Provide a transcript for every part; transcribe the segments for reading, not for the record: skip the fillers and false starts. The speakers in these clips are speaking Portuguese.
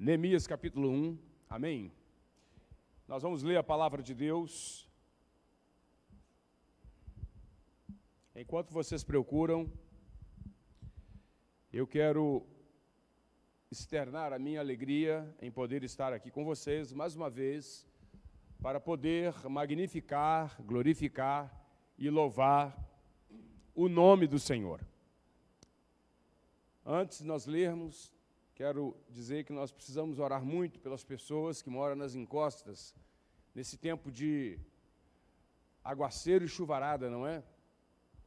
Neemias capítulo 1, amém? Nós vamos ler a palavra de Deus. Enquanto vocês procuram, eu quero externar a minha alegria em poder estar aqui com vocês mais uma vez, para poder magnificar, glorificar e louvar o nome do Senhor. Antes de nós lermos, quero dizer que nós precisamos orar muito pelas pessoas que moram nas encostas, nesse tempo de aguaceiro e chuvarada, não é?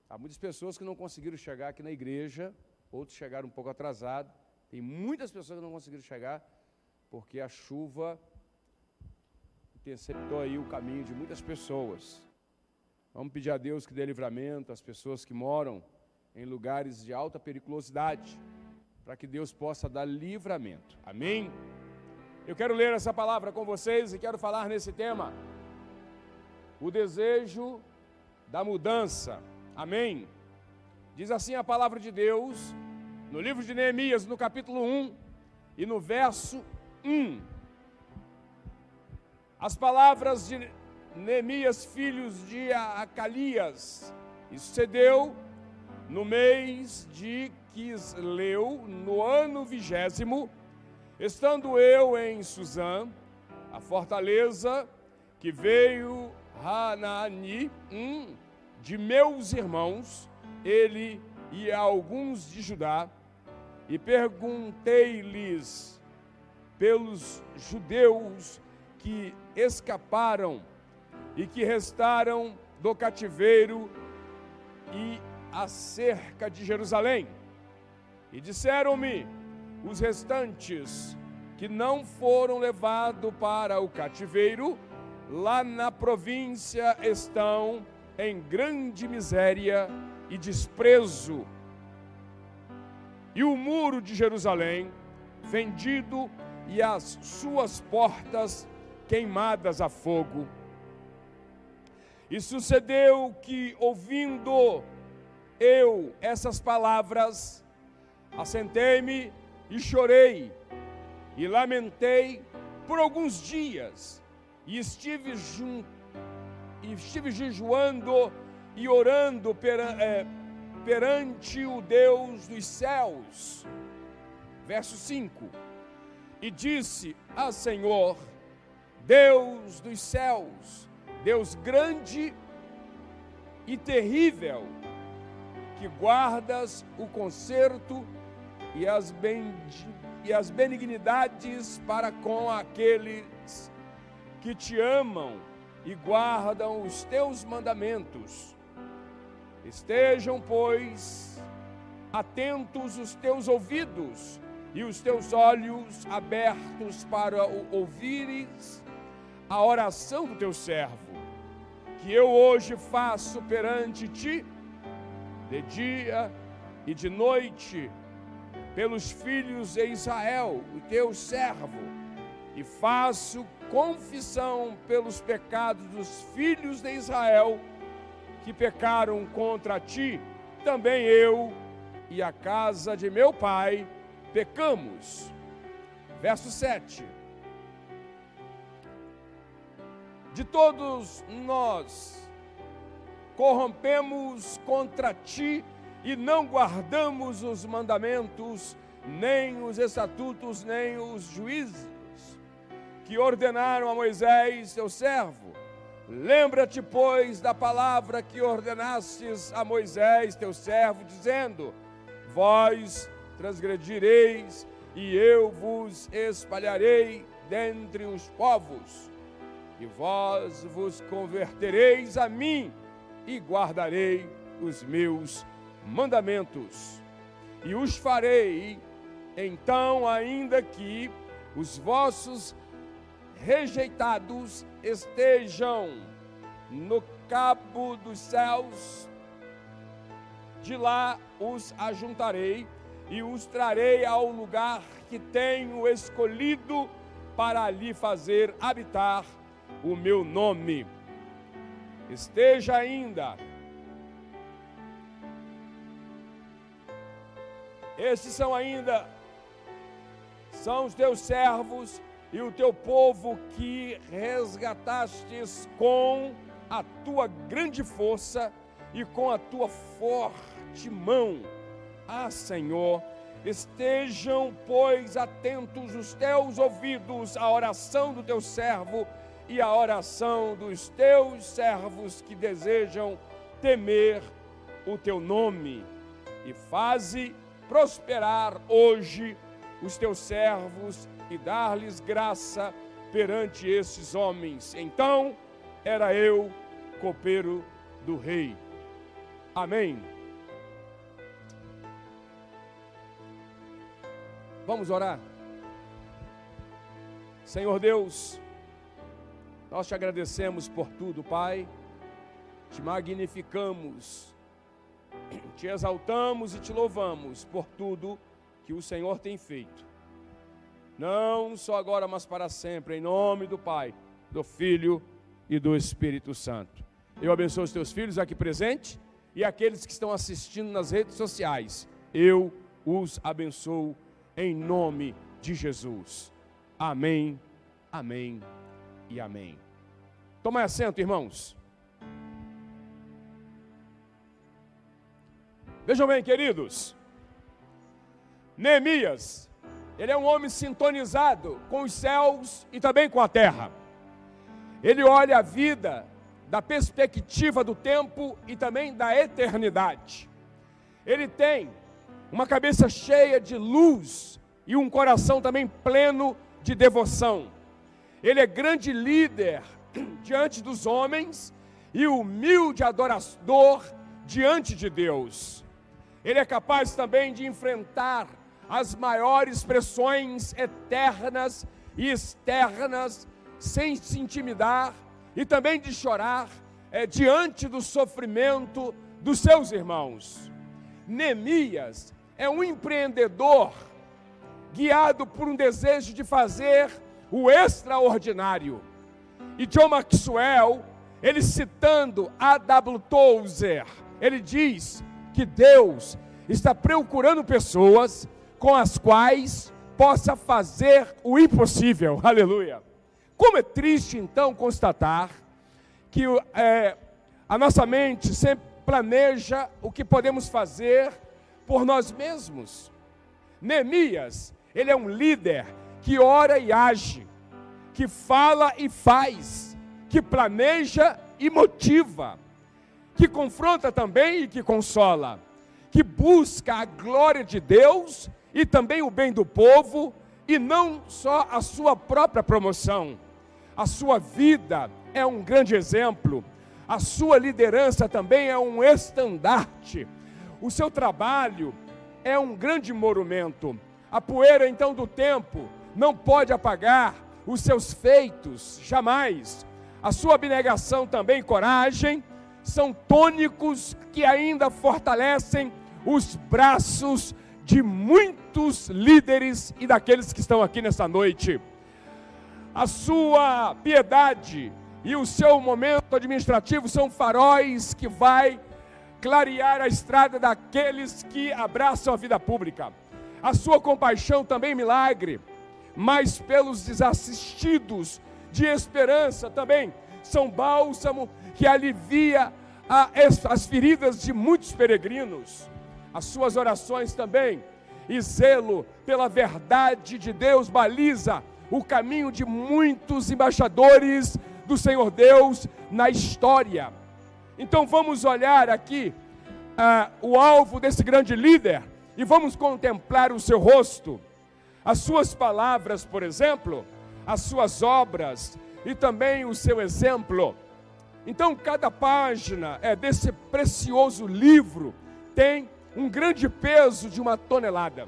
Há muitas pessoas que não conseguiram chegar aqui na igreja, outros chegaram um pouco atrasados. Tem muitas pessoas que não conseguiram chegar, porque a chuva interceptou aí o caminho de muitas pessoas. Vamos pedir a Deus que dê livramento às pessoas que moram em lugares de alta periculosidade, para que Deus possa dar livramento. Amém? Eu quero ler essa palavra com vocês e quero falar nesse tema, o desejo da mudança. Amém? Diz assim a palavra de Deus, no livro de Neemias, no capítulo 1 e no verso 1. As palavras de Neemias, filhos de Acalias. Isso sucedeu no mês de Quisleu, no ano 20º, estando eu em Suzã, a fortaleza, que veio Hanani, de meus irmãos, ele e alguns de Judá, e perguntei-lhes pelos judeus que escaparam e que restaram do cativeiro e acerca de Jerusalém. E disseram-me, os restantes que não foram levados para o cativeiro, lá na província estão em grande miséria e desprezo. E o muro de Jerusalém vendido e as suas portas queimadas a fogo. E sucedeu que, ouvindo eu essas palavras, assentei-me e chorei, e lamentei por alguns dias, e estive jejuando e orando perante o Deus dos céus. Verso 5. E disse a Senhor, Deus dos céus, Deus grande e terrível, que guardas o conserto e as benignidades para com aqueles que te amam e guardam os teus mandamentos. Estejam, pois, atentos os teus ouvidos e os teus olhos abertos para ouvires a oração do teu servo, que eu hoje faço perante ti, de dia e de noite, pelos filhos de Israel, o teu servo, e faço confissão pelos pecados dos filhos de Israel, que pecaram contra ti, também eu e a casa de meu pai pecamos. Verso 7. De todos nós corrompemos contra ti e não guardamos os mandamentos, nem os estatutos, nem os juízos que ordenaram a Moisés, teu servo. Lembra-te, pois, da palavra que ordenastes a Moisés, teu servo, dizendo, vós transgredireis e eu vos espalharei dentre os povos, e vós vos convertereis a mim e guardarei os meus mandamentos, e os farei, então, ainda que os vossos rejeitados estejam no cabo dos céus, de lá os ajuntarei e os trarei ao lugar que tenho escolhido para ali fazer habitar o meu nome. Esteja ainda. Estes são ainda são os teus servos e o teu povo que resgatastes com a tua grande força e com a tua forte mão. Ah, Senhor, estejam, pois, atentos os teus ouvidos à oração do teu servo e à oração dos teus servos que desejam temer o teu nome. E faze prosperar hoje os teus servos e dar-lhes graça perante esses homens. Então era eu copeiro do rei. Amém. Vamos orar. Senhor Deus, nós te agradecemos por tudo, Pai. Te magnificamos, te exaltamos e te louvamos por tudo que o Senhor tem feito. Não só agora, mas para sempre, em nome do Pai, do Filho e do Espírito Santo. Eu abençoo os teus filhos aqui presentes e aqueles que estão assistindo nas redes sociais. Eu os abençoo em nome de Jesus. Amém, amém e amém. Tomai assento, irmãos. Vejam bem, queridos, Neemias, ele é um homem sintonizado com os céus e também com a terra. Ele olha a vida da perspectiva do tempo e também da eternidade. Ele tem uma cabeça cheia de luz e um coração também pleno de devoção. Ele é grande líder diante dos homens e humilde adorador diante de Deus. Ele é capaz também de enfrentar as maiores pressões eternas e externas sem se intimidar e também de chorar diante do sofrimento dos seus irmãos. Neemias é um empreendedor guiado por um desejo de fazer o extraordinário. E John Maxwell, ele citando A.W. Tozer, ele diz que Deus está procurando pessoas com as quais possa fazer o impossível. Aleluia! Como é triste então constatar que a nossa mente sempre planeja o que podemos fazer por nós mesmos. Neemias, ele é um líder que ora e age, que fala e faz, que planeja e motiva, que confronta também e que consola, que busca a glória de Deus e também o bem do povo, e não só a sua própria promoção. A sua vida é um grande exemplo, a sua liderança também é um estandarte, o seu trabalho é um grande monumento. A poeira então do tempo não pode apagar os seus feitos, jamais. A sua abnegação também e coragem são tônicos que ainda fortalecem os braços de muitos líderes e daqueles que estão aqui nessa noite. A sua piedade e o seu momento administrativo são faróis que vai clarear a estrada daqueles que abraçam a vida pública. A sua compaixão também milagre, mas pelos desassistidos de esperança também são bálsamo que alivia as feridas de muitos peregrinos. As suas orações também e zelo pela verdade de Deus baliza o caminho de muitos embaixadores do Senhor Deus na história. Então vamos olhar aqui o alvo desse grande líder e vamos contemplar o seu rosto, as suas palavras, por exemplo, as suas obras e também o seu exemplo. Então cada página desse precioso livro tem um grande peso de 1 tonelada.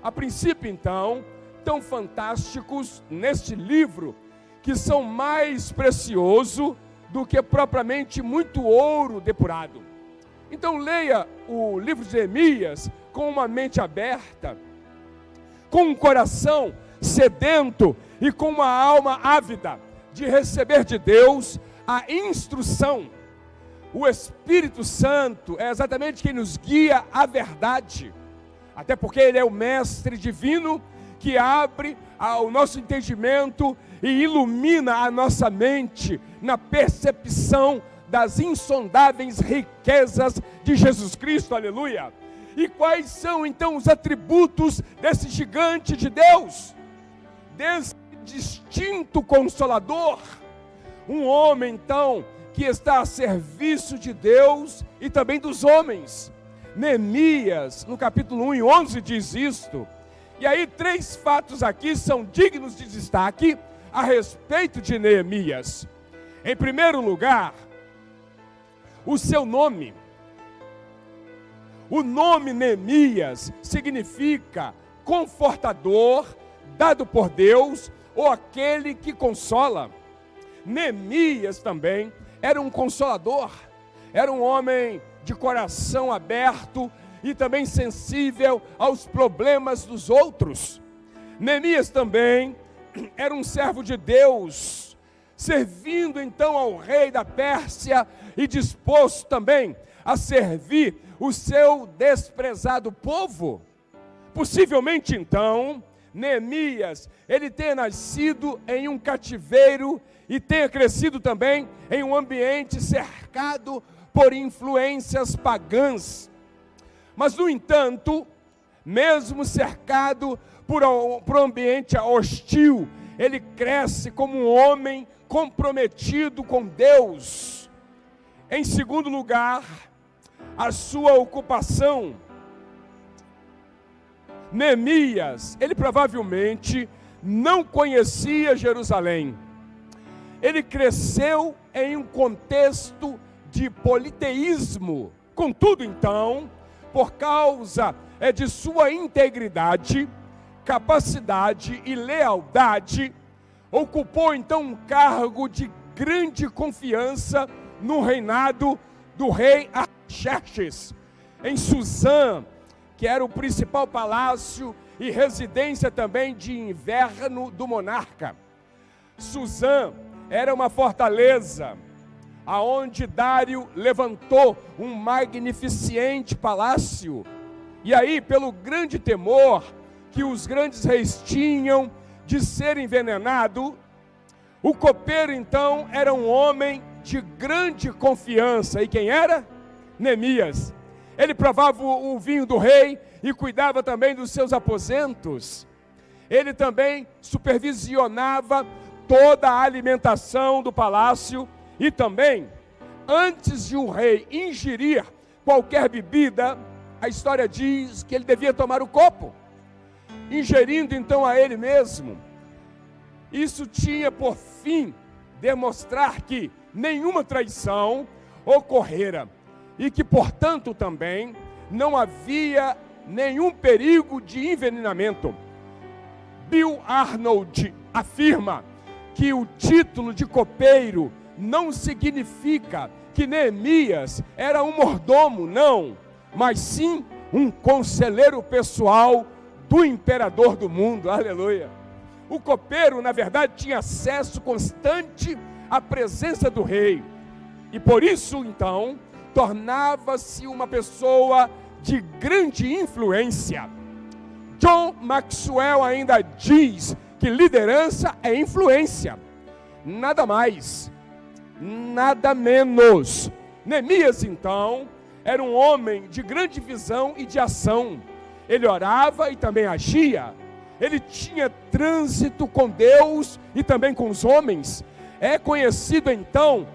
A princípio então, tão fantásticos neste livro, que são mais precioso do que propriamente muito ouro depurado. Então leia o livro de Neemias com uma mente aberta, com um coração sedento e com uma alma ávida de receber de Deus a instrução. O Espírito Santo é exatamente quem nos guia à verdade, até porque Ele é o mestre divino que abre o nosso entendimento e ilumina a nossa mente na percepção das insondáveis riquezas de Jesus Cristo, aleluia. E quais são então os atributos desse gigante de Deus? Desse distinto consolador, um homem então que está a serviço de Deus e também dos homens. Neemias, no capítulo 1 e 11 diz isto. E aí 3 fatos aqui são dignos de destaque a respeito de Neemias. Em primeiro lugar, o seu nome. O nome Neemias significa confortador, dado por Deus, ou aquele que consola. Neemias também era um consolador, era um homem de coração aberto e também sensível aos problemas dos outros. Neemias também era um servo de Deus, servindo então ao rei da Pérsia e disposto também a servir o seu desprezado povo. Possivelmente então, Neemias, ele tenha nascido em um cativeiro e tenha crescido também em um ambiente cercado por influências pagãs. Mas, no entanto, mesmo cercado por um ambiente hostil, ele cresce como um homem comprometido com Deus. Em segundo lugar, a sua ocupação. Neemias, ele provavelmente não conhecia Jerusalém. Ele cresceu em um contexto de politeísmo. Contudo, então, por causa de sua integridade, capacidade e lealdade, ocupou então um cargo de grande confiança no reinado do rei Artaxerxes, em Suzã, que era o principal palácio e residência também de inverno do monarca. Suzã era uma fortaleza aonde Dário levantou um magnificente palácio. E aí, pelo grande temor que os grandes reis tinham de ser envenenado, o copeiro então era um homem de grande confiança. E quem era? Neemias. Ele provava o vinho do rei e cuidava também dos seus aposentos. Ele também supervisionava toda a alimentação do palácio e também, antes de um rei ingerir qualquer bebida, a história diz que ele devia tomar o copo, ingerindo então a ele mesmo. Isso tinha por fim demonstrar que nenhuma traição ocorrera e que, portanto, também não havia nenhum perigo de envenenamento. Bill Arnold afirma que o título de copeiro não significa que Neemias era um mordomo, não, mas sim um conselheiro pessoal do imperador do mundo, aleluia. O copeiro, na verdade, tinha acesso constante à presença do rei, e por isso, então, tornava-se uma pessoa de grande influência. John Maxwell ainda diz que liderança é influência, nada mais, nada menos. Neemias, então, era um homem de grande visão e de ação. Ele orava e também agia. Ele tinha trânsito com Deus e também com os homens. É conhecido, então,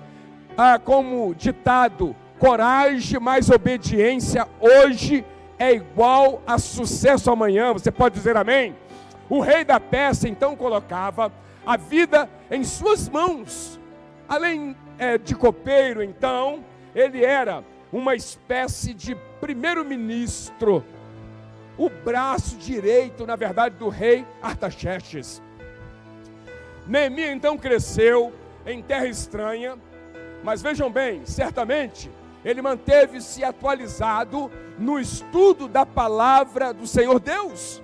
como ditado: coragem mais obediência hoje é igual a sucesso amanhã. Você pode dizer amém? O rei da Pérsia então colocava a vida em suas mãos. Além de copeiro, então, ele era uma espécie de primeiro-ministro, o braço direito, na verdade, do rei Artaxerxes. Neemias então cresceu em terra estranha, mas vejam bem, certamente ele manteve-se atualizado no estudo da palavra do Senhor Deus.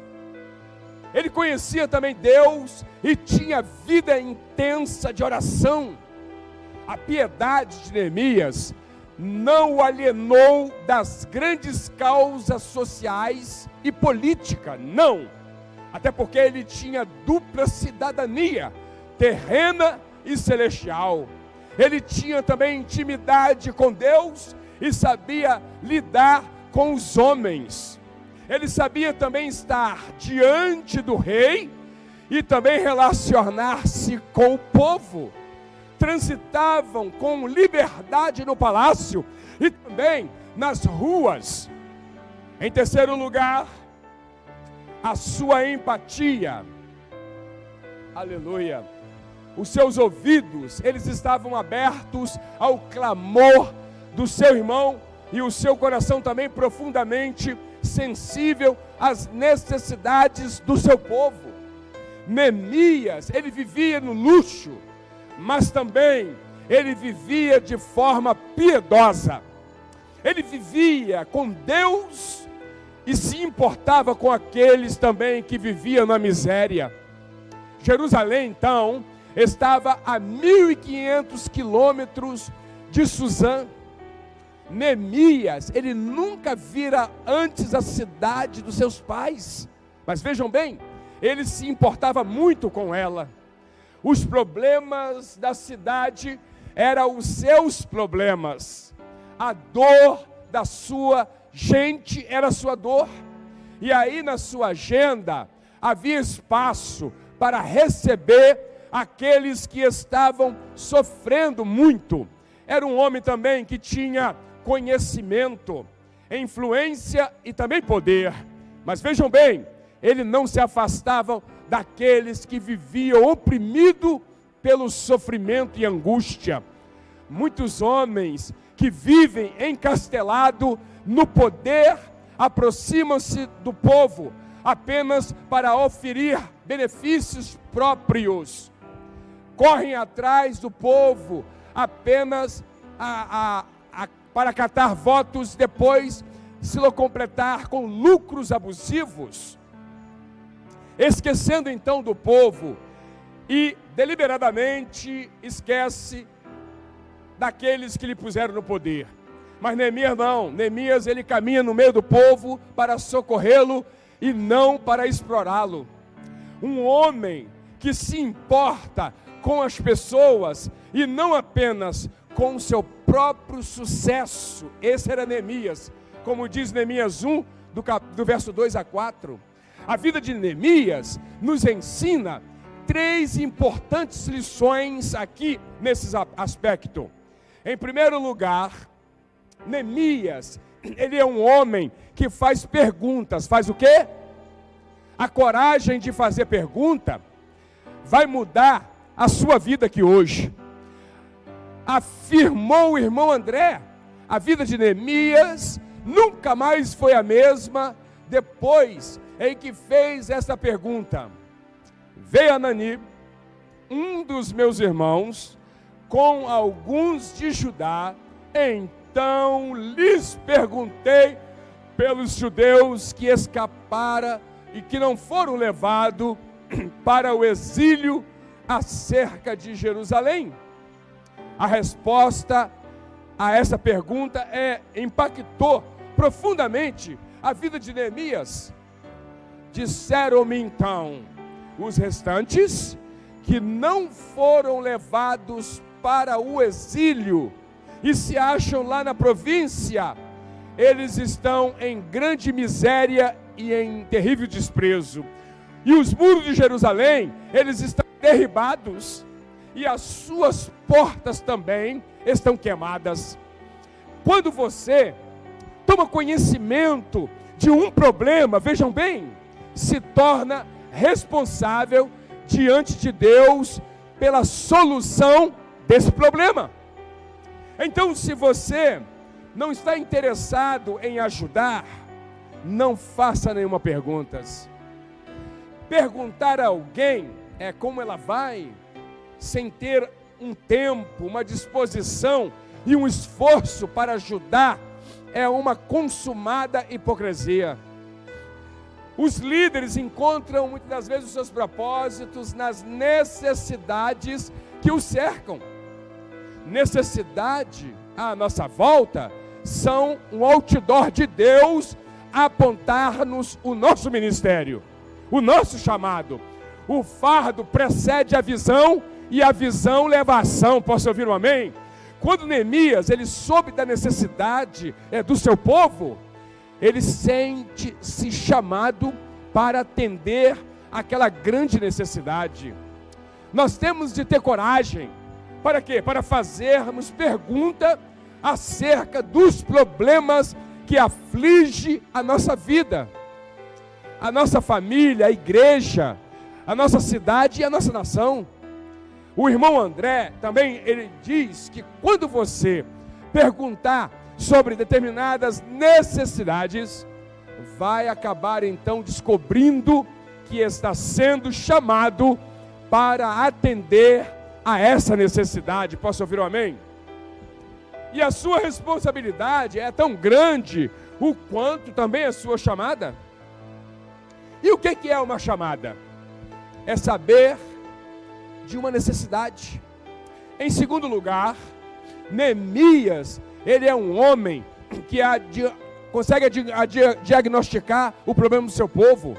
Ele conhecia também Deus e tinha vida intensa de oração. A piedade de Neemias não o alienou das grandes causas sociais e políticas, não. até porque ele tinha dupla cidadania, terrena e celestial. Ele tinha também intimidade com Deus e sabia lidar com os homens. Ele sabia também estar diante do rei e também relacionar-se com o povo. Transitavam com liberdade no palácio e também nas ruas. Em terceiro lugar, a sua empatia. Aleluia. Os seus ouvidos, eles estavam abertos ao clamor do seu irmão e o seu coração também profundamente sensível às necessidades do seu povo. Neemias, ele vivia no luxo, mas também ele vivia de forma piedosa. Ele vivia com Deus e se importava com aqueles também que viviam na miséria. Jerusalém, então, estava a 1.500 quilômetros de Suzã. Neemias, ele nunca vira antes a cidade dos seus pais. Mas vejam bem, ele se importava muito com ela. Os problemas da cidade eram os seus problemas. A dor da sua gente era a sua dor. E aí na sua agenda havia espaço para receber aqueles que estavam sofrendo muito. Era um homem também que tinha conhecimento, influência e também poder. Mas vejam bem, ele não se afastava daqueles que viviam oprimidos pelo sofrimento e angústia. Muitos homens que vivem encastelado no poder aproximam-se do povo apenas para oferir benefícios próprios. Correm atrás do povo apenas para catar votos, depois se lo completar com lucros abusivos, esquecendo então do povo e deliberadamente esquece daqueles que lhe puseram no poder. Mas Neemias não, Neemias ele caminha no meio do povo para socorrê-lo e não para explorá-lo. Um homem que se importa com as pessoas e não apenas com o seu próprio sucesso. Esse era Neemias, como diz Neemias 1, do verso 2 a 4. A vida de Neemias nos ensina 3 importantes lições aqui nesse aspecto. Em primeiro lugar, Neemias, ele é um homem que faz perguntas. Faz o quê? A coragem de fazer pergunta vai mudar a sua vida aqui hoje. Afirmou o irmão André, a vida de Neemias nunca mais foi a mesma depois em que fez essa pergunta. Veio Anani, um dos meus irmãos, com alguns de Judá, então lhes perguntei pelos judeus que escaparam e que não foram levados para o exílio acerca de Jerusalém. A resposta a essa pergunta impactou profundamente a vida de Neemias. Disseram-me então os restantes que não foram levados para o exílio e se acham lá na província. Eles estão em grande miséria e em terrível desprezo. E os muros de Jerusalém, eles estão derribados e as suas portas também estão queimadas. Quando você toma conhecimento de um problema, vejam bem, se torna responsável diante de Deus pela solução desse problema. Então, se você não está interessado em ajudar, não faça nenhuma pergunta. Perguntar a alguém é como ela vai, sem ter um tempo, uma disposição e um esforço para ajudar, é uma consumada hipocrisia. Os líderes encontram muitas das vezes os seus propósitos nas necessidades que os cercam. Necessidade à nossa volta são um outdoor de Deus a apontar-nos o nosso ministério. o nosso chamado. O fardo precede a visão e a visão leva a ação. Posso ouvir um amém? Quando Neemias, ele soube da necessidade do seu povo, ele sente-se chamado para atender aquela grande necessidade. Nós temos de ter coragem. Para quê? Para fazermos pergunta acerca dos problemas que aflige a nossa vida, a nossa família, a igreja, a nossa cidade e a nossa nação. O irmão André também, ele diz que quando você perguntar sobre determinadas necessidades, vai acabar então descobrindo que está sendo chamado para atender a essa necessidade. Posso ouvir um amém? E a sua responsabilidade é tão grande o quanto também a sua chamada. E o que é uma chamada? É saber de uma necessidade. Em segundo lugar, Neemias, ele é um homem que consegue diagnosticar o problema do seu povo.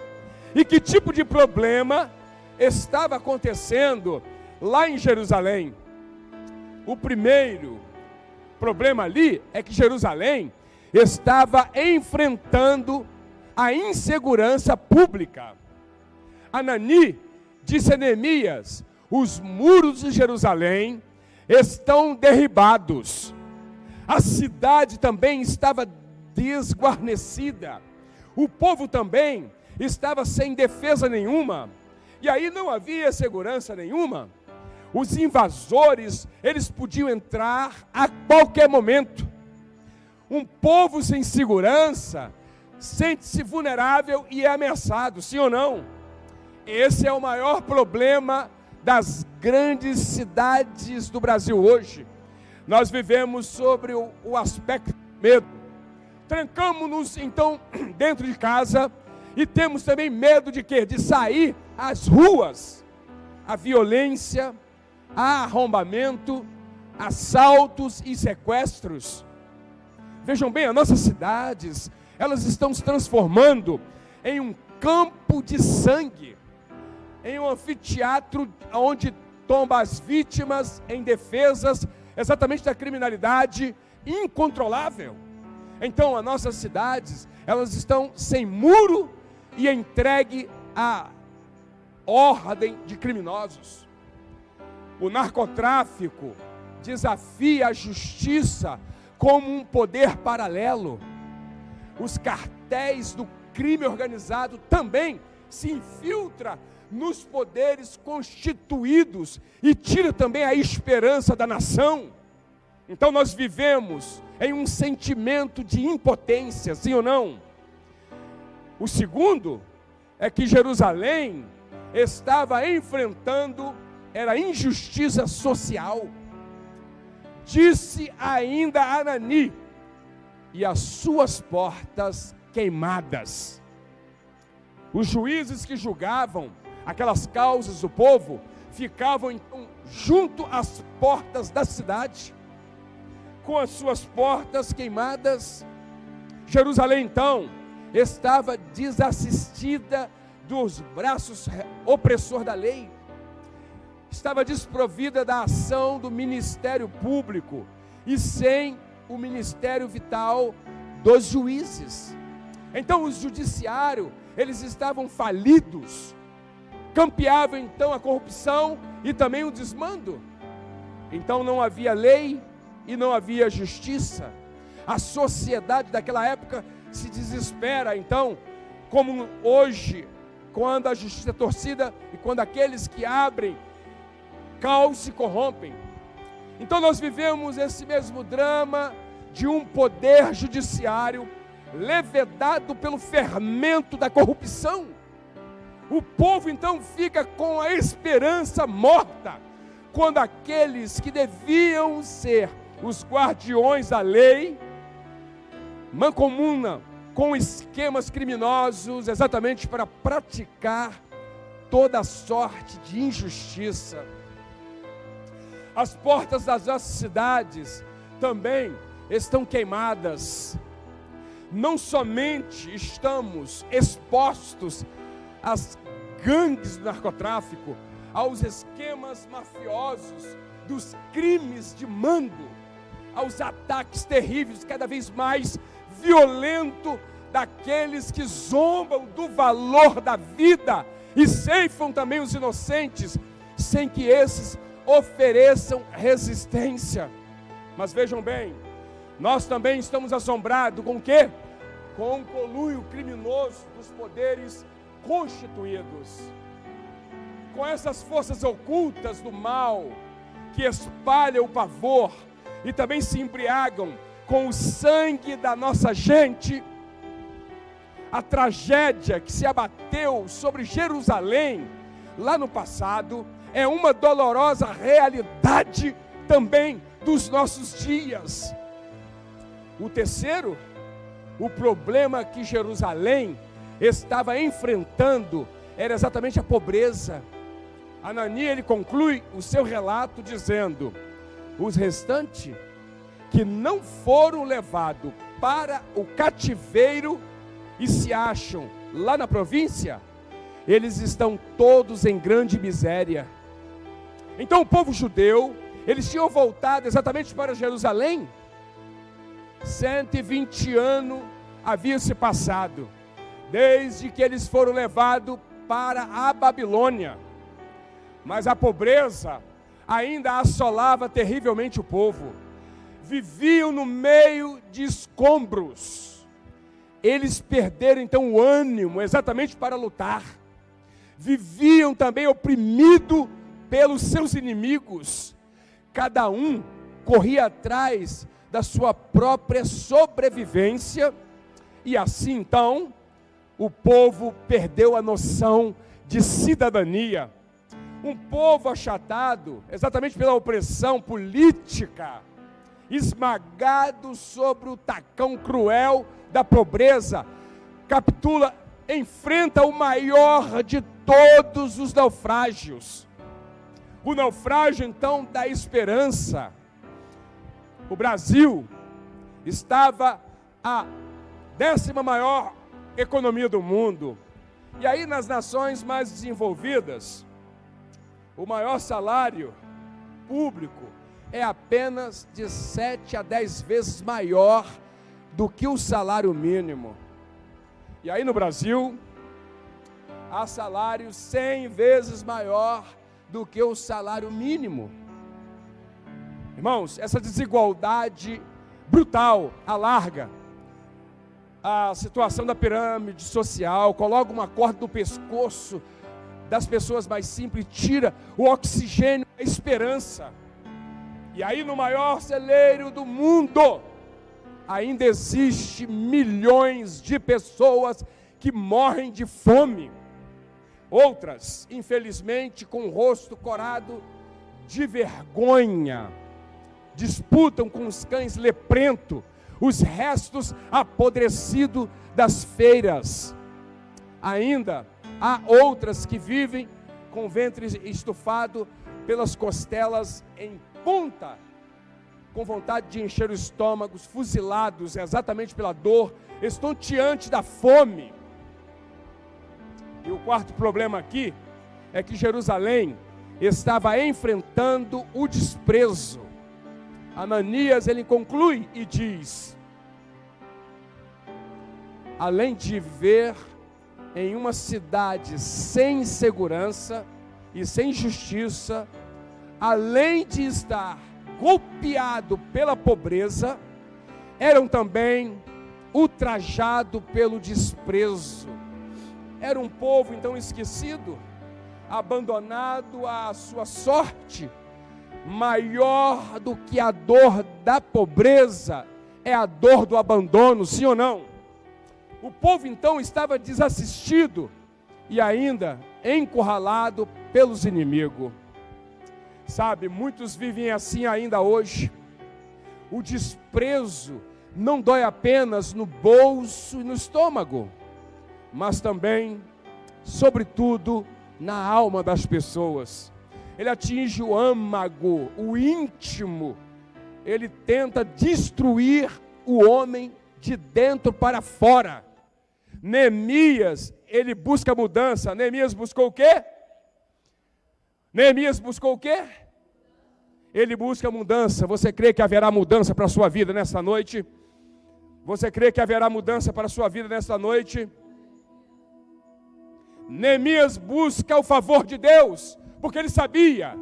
E que tipo de problema estava acontecendo lá em Jerusalém? O primeiro problema ali é que Jerusalém estava enfrentando a insegurança pública. Anani disse a Neemias: os muros de Jerusalém estão derribados, a cidade também estava desguarnecida, o povo também estava sem defesa nenhuma, e aí não havia segurança nenhuma. Os invasores, eles podiam entrar a qualquer momento. Um povo sem segurança sente-se vulnerável e é ameaçado, sim ou não? Esse é o maior problema das grandes cidades do Brasil hoje. Nós vivemos sobre o aspecto do medo. Trancamos-nos então dentro de casa e temos também medo de quê? De sair às ruas. A violência, há arrombamento, assaltos e sequestros. Vejam bem, as nossas cidades, elas estão se transformando em um campo de sangue, em um anfiteatro onde tomba as vítimas em defesas exatamente da criminalidade incontrolável. Então as nossas cidades, elas estão sem muro e entregue à ordem de criminosos. O narcotráfico desafia a justiça como um poder paralelo. Os cartéis do crime organizado também se infiltram nos poderes constituídos e tira também a esperança da nação. Então nós vivemos em um sentimento de impotência, sim ou não? O segundo é que Jerusalém estava enfrentando era injustiça social. Disse ainda Anani: e as suas portas queimadas. Os juízes que julgavam aquelas causas do povo ficavam então junto às portas da cidade, com as suas portas queimadas. Jerusalém então estava desassistida dos braços opressor da lei, estava desprovida da ação do ministério público e sem o ministério vital dos juízes. Então o judiciário, eles estavam falidos, campeavam então a corrupção e também o desmando. Então não havia lei e não havia justiça. A sociedade daquela época se desespera então, como hoje, quando a justiça é torcida e quando aqueles que abrem caos se corrompem. Então nós vivemos esse mesmo drama de um poder judiciário levedado pelo fermento da corrupção. O povo então fica com a esperança morta, quando aqueles que deviam ser os guardiões da lei mancomunam com esquemas criminosos exatamente para praticar toda sorte de injustiça. As portas das nossas cidades também estão queimadas. Não somente estamos expostos às gangues do narcotráfico, aos esquemas mafiosos, dos crimes de mando, aos ataques terríveis, cada vez mais violentos, daqueles que zombam do valor da vida e ceifam também os inocentes, sem que esses ofereçam resistência. Mas vejam bem, nós também estamos assombrados com o quê? Com o conluio criminoso dos poderes constituídos, com essas forças ocultas do mal, que espalham o pavor e também se embriagam com o sangue da nossa gente. A tragédia que se abateu sobre Jerusalém lá no passado é uma dolorosa realidade também dos nossos dias. O terceiro, o problema que Jerusalém estava enfrentando era exatamente a pobreza. Ananias, ele conclui o seu relato dizendo: os restantes que não foram levados para o cativeiro e se acham lá na província, eles estão todos em grande miséria. Então o povo judeu, eles tinham voltado exatamente para Jerusalém. 120 anos haviam se passado, desde que eles foram levados para a Babilônia. Mas a pobreza ainda assolava terrivelmente o povo. Viviam no meio de escombros. Eles perderam então o ânimo exatamente para lutar. Viviam também oprimidos pelos seus inimigos. Cada um corria atrás da sua própria sobrevivência. E assim então, o povo perdeu a noção de cidadania. Um povo achatado exatamente pela opressão política, esmagado sobre o tacão cruel da pobreza, capitula, enfrenta o maior de todos os naufrágios. O naufrágio então da esperança. O Brasil estava a 10ª maior economia do mundo. E aí nas nações mais desenvolvidas, o maior salário público é apenas de 7 a 10 vezes maior do que o salário mínimo. E aí no Brasil, há salário 100 vezes maior do que o salário mínimo. Irmãos, essa desigualdade brutal alarga a situação da pirâmide social, coloca uma corda no pescoço das pessoas mais simples, tira o oxigênio, a esperança. E aí no maior celeiro do mundo, ainda existe milhões de pessoas que morrem de fome. Outras, infelizmente, com o rosto corado de vergonha, disputam com os cães leprentos os restos apodrecidos das feiras. Ainda há outras que vivem com o ventre estufado pelas costelas em ponta, com vontade de encher os estômagos, fuzilados exatamente pela dor estonteante da fome. E o quarto problema aqui é que Jerusalém estava enfrentando o desprezo. Ananias, ele conclui e diz: além de viver em uma cidade sem segurança e sem justiça, além de estar golpeado pela pobreza, eram também ultrajados pelo desprezo. Era um povo então esquecido, abandonado à sua sorte. Maior do que a dor da pobreza é a dor do abandono, sim ou não? O povo então estava desassistido e ainda encurralado pelos inimigos. Sabe, muitos vivem assim ainda hoje. O desprezo não dói apenas no bolso e no estômago, mas também, sobretudo, na alma das pessoas. Ele atinge o âmago, o íntimo. Ele tenta destruir o homem de dentro para fora. Neemias, ele busca mudança. Neemias buscou o quê? Neemias buscou o quê? Ele busca mudança. Você crê que haverá mudança para a sua vida nesta noite? Você crê que haverá mudança para a sua vida nesta noite? Neemias busca o favor de Deus, porque ele sabia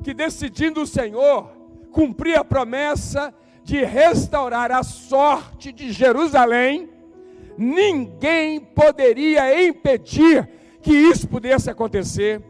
que, decidindo o Senhor cumprir a promessa de restaurar a sorte de Jerusalém, ninguém poderia impedir que isso pudesse acontecer.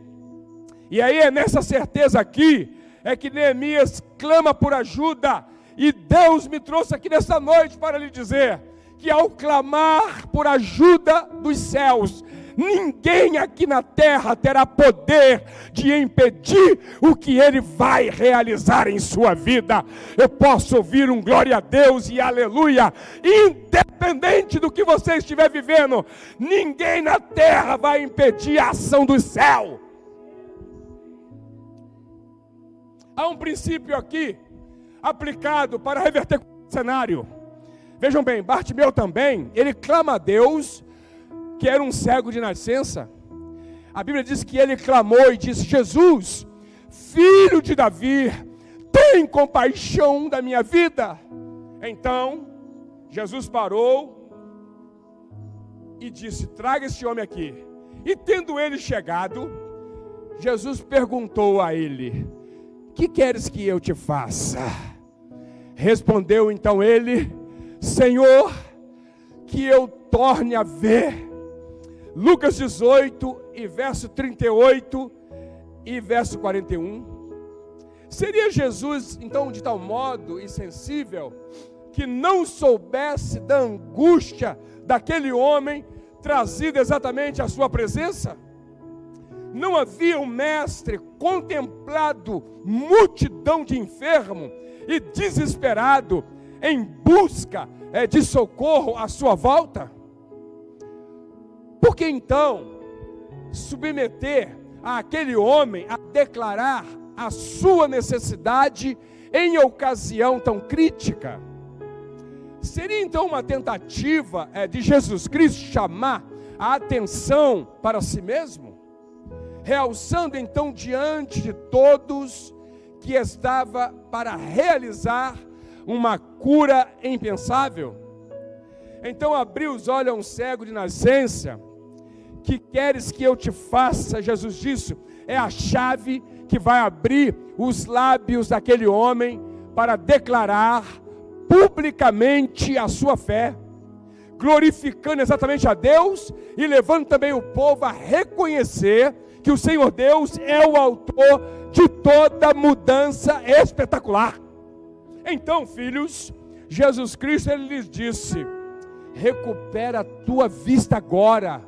E aí é nessa certeza aqui, é que Neemias clama por ajuda, e Deus me trouxe aqui nesta noite para lhe dizer, que ao clamar por ajuda dos céus, ninguém aqui na terra terá poder de impedir o que Ele vai realizar em sua vida. Eu posso ouvir um glória a Deus e aleluia, independente do que você estiver vivendo, ninguém na terra vai impedir a ação do céu. Há um princípio aqui, aplicado para reverter o cenário. Vejam bem, Bartimeu também, ele clama a Deus, que era um cego de nascença. A Bíblia diz que ele clamou e disse: Jesus, filho de Davi, tem compaixão da minha vida. Então, Jesus parou e disse: traga esse homem aqui. E tendo ele chegado, Jesus perguntou a ele: que queres que eu te faça? Respondeu então ele: Senhor, que eu torne a ver. Lucas 18, e verso 38 e verso 41. Seria Jesus, então, de tal modo insensível, que não soubesse da angústia daquele homem trazido exatamente à sua presença? Não havia um mestre contemplado multidão de enfermo e desesperado em busca de socorro à sua volta? Por que então submeter aquele homem a declarar a sua necessidade em ocasião tão crítica? Seria então uma tentativa de Jesus Cristo chamar a atenção para si mesmo? Realçando então diante de todos que estava para realizar uma cura impensável? Então abriu os olhos a um cego de nascença. Que queres que eu te faça? Jesus disse, é a chave que vai abrir os lábios daquele homem para declarar publicamente a sua fé, glorificando exatamente a Deus e levando também o povo a reconhecer que o Senhor Deus é o autor de toda mudança espetacular. Então, filhos, Jesus Cristo, Ele lhes disse: recupera a tua vista agora,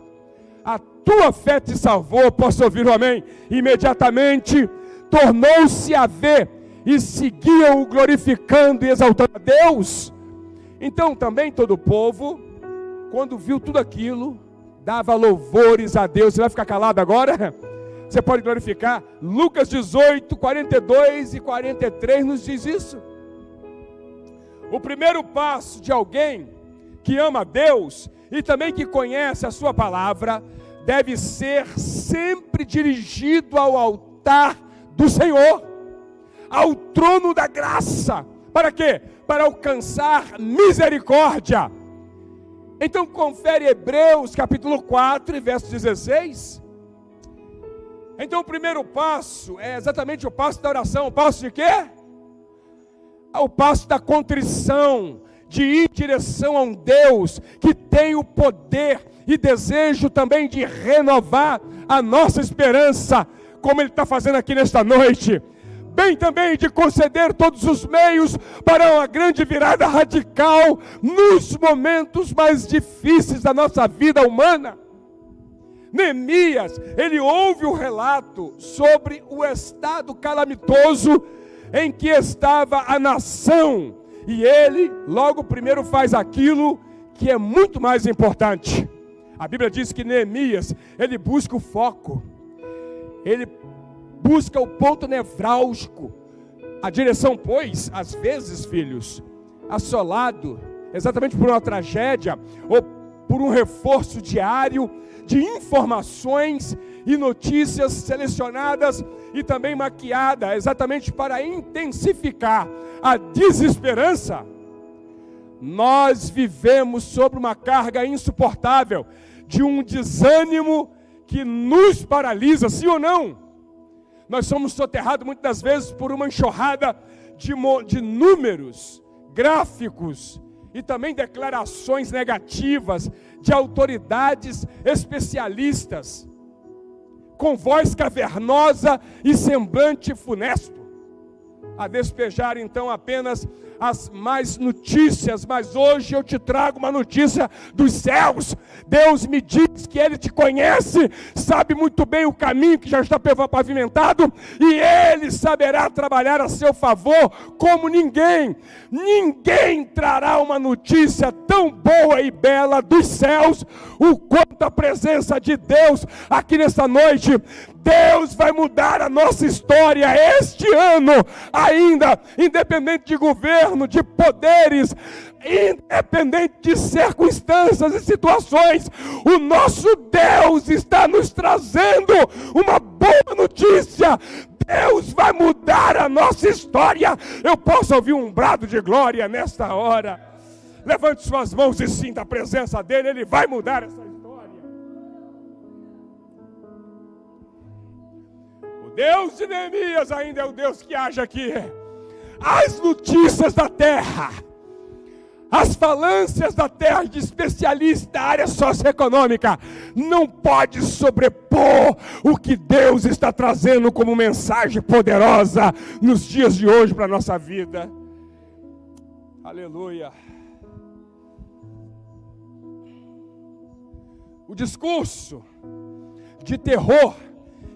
a tua fé te salvou. Posso ouvir um amém? Imediatamente tornou-se a ver e seguiam-o glorificando e exaltando a Deus. Então também todo o povo, quando viu tudo aquilo, dava louvores a Deus. Você vai ficar calado agora? Você pode glorificar. Lucas 18, 42 e 43 nos diz isso. O primeiro passo de alguém que ama a Deus e também que conhece a sua palavra, deve ser sempre dirigido ao altar do Senhor, ao trono da graça. Para quê? Para alcançar misericórdia. Então confere Hebreus capítulo 4 e verso 16. Então o primeiro passo é exatamente o passo da oração. O passo de quê? O passo da contrição, de ir em direção a um Deus que tem o poder e desejo também de renovar a nossa esperança, como Ele está fazendo aqui nesta noite. Bem também de conceder todos os meios para uma grande virada radical nos momentos mais difíceis da nossa vida humana. Neemias, ele ouve o relato sobre o estado calamitoso em que estava a nação, e ele logo primeiro faz aquilo que é muito mais importante. A Bíblia diz que Neemias, ele busca o foco, ele busca o ponto nevrálgico, a direção, pois, às vezes, filhos, assolado, exatamente por uma tragédia, ou por um reforço diário de informações e notícias selecionadas e também maquiadas, exatamente para intensificar a desesperança. Nós vivemos sob uma carga insuportável de um desânimo que nos paralisa, sim ou não? Nós somos soterrados muitas das vezes por uma enxurrada de números, gráficos e também declarações negativas de autoridades especialistas, com voz cavernosa e semblante funesto, a despejar então apenas as más notícias. Mas hoje eu te trago uma notícia dos céus. Deus me diz que Ele te conhece, sabe muito bem o caminho que já está pavimentado, e Ele saberá trabalhar a seu favor como ninguém. Ninguém trará uma notícia tão boa e bela dos céus, o quanto a presença de Deus aqui nesta noite. Deus vai mudar a nossa história este ano ainda, independente de governo, de poderes, independente de circunstâncias e situações. O nosso Deus está nos trazendo uma boa notícia. Deus vai mudar a nossa história. Eu posso ouvir um brado de glória nesta hora? Levante suas mãos e sinta a presença dEle. Ele vai mudar essa história. O Deus de Neemias ainda é o Deus que age aqui. As notícias da terra, as falâncias da terra de especialista da área socioeconômica não pode sobrepor o que Deus está trazendo como mensagem poderosa nos dias de hoje para a nossa vida. Aleluia. O discurso de terror